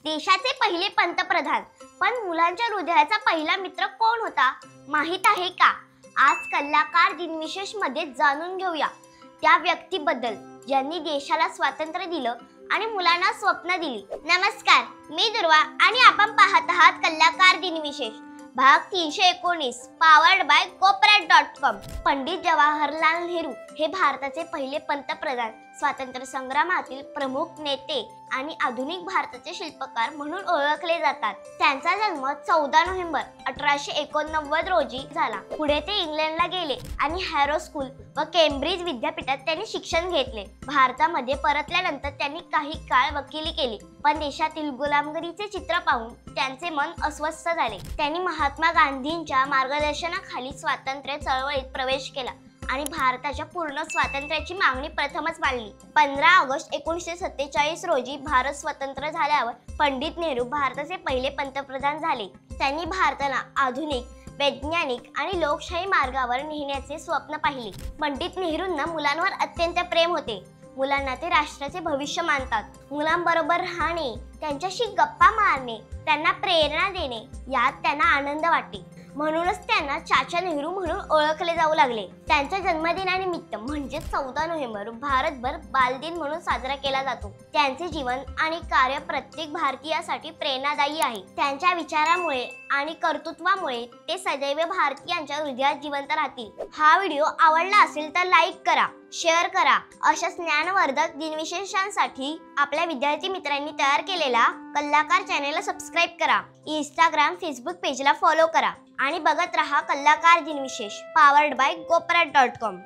देशाचे पहिले पंतप्रधान पण मुलांच्या हृदयाचा पहिला मित्र कोण होता माहित आहे का? आज कलाकार दिनविशेष मध्ये जाणून घेऊया त्या व्यक्तीबद्दल ज्यांनी देशाला स्वातंत्र्य दिलं आणि मुलांना स्वप्न दिली। नमस्कार, मी दुर्वा आणि आपण पाहत आहात कलाकार दिनविशेष भाग 319 पावर्ड बाय कोपरेट.com। पंडित जवाहरलाल नेहरू हे भारताचे पहिले पंतप्रधान, स्वातंत्र्य संग्रामातील प्रमुख नेते आणि आधुनिक भारताचे शिल्पकार म्हणून ओळखले जातात। त्यांचा जन्म 14 नोव्हेंबर 1889 रोजी झाला। पुढे ते इंग्लंडला गेले आणि हॅरो स्कूल व केम्ब्रिज विद्यापीठात त्यांनी शिक्षण घेतले। भारतामध्ये परतल्यानंतर त्यांनी काही काळ वकिली केली, पण देशातील गुलामगिरीचे चित्र पाहून त्यांचे मन अस्वस्थ झाले। त्यांनी महात्मा गांधींच्या मार्गदर्शनाखाली स्वातंत्र्य चळवळीत प्रवेश केला आणि भारताच्या पूर्ण स्वातंत्र्याची मागणी प्रथमच मांडली। 15 ऑगस्ट 1947 रोजी भारत स्वतंत्र झाल्यावर पंडित नेहरू भारताचे पहिले पंतप्रधान झाले। त्यांनी भारताला आधुनिक, वैज्ञानिक आणि लोकशाही मार्गावर नेण्याचे स्वप्न पाहिले। पंडित नेहरूंना मुलांवर अत्यंत प्रेम होते। मुलांना ते राष्ट्राचे भविष्य मानतात। मुलांबरोबर राहणे, त्यांच्याशी गप्पा मारणे, त्यांना प्रेरणा देणे यात त्यांना आनंद वाटते। म्हणूनच त्यांना चाचा नेहरू म्हणून ओळखले जाऊ लागले। त्यांच्या जन्मदिनानिमित्त म्हणजे 14 नोव्हेंबर भारतभर बालदिन म्हणून साजरा केला जातो। त्यांचे जीवन आणि कार्य प्रत्येक भारतीयासाठी प्रेरणादायी आहे। त्यांच्या विचारामुळे आणि कर्तृत्वामुळे ते सदैव भारतीयांच्या हृदयात जिवंत राहतील। हा व्हिडिओ आवडला असेल तर लाईक करा, शेअर करा। अशा ज्ञानवर्धक दिनविशेषांसाठी आपल्या विद्यार्थी मित्रांनी तयार केलेला कलाकार चॅनेलला सबस्क्राइब करा। इंस्टाग्राम, फेसबुक पेजला फॉलो करा आणि बघत रहा कलाकार दिनविशेष पावर्ड बाय कोपरेट.com।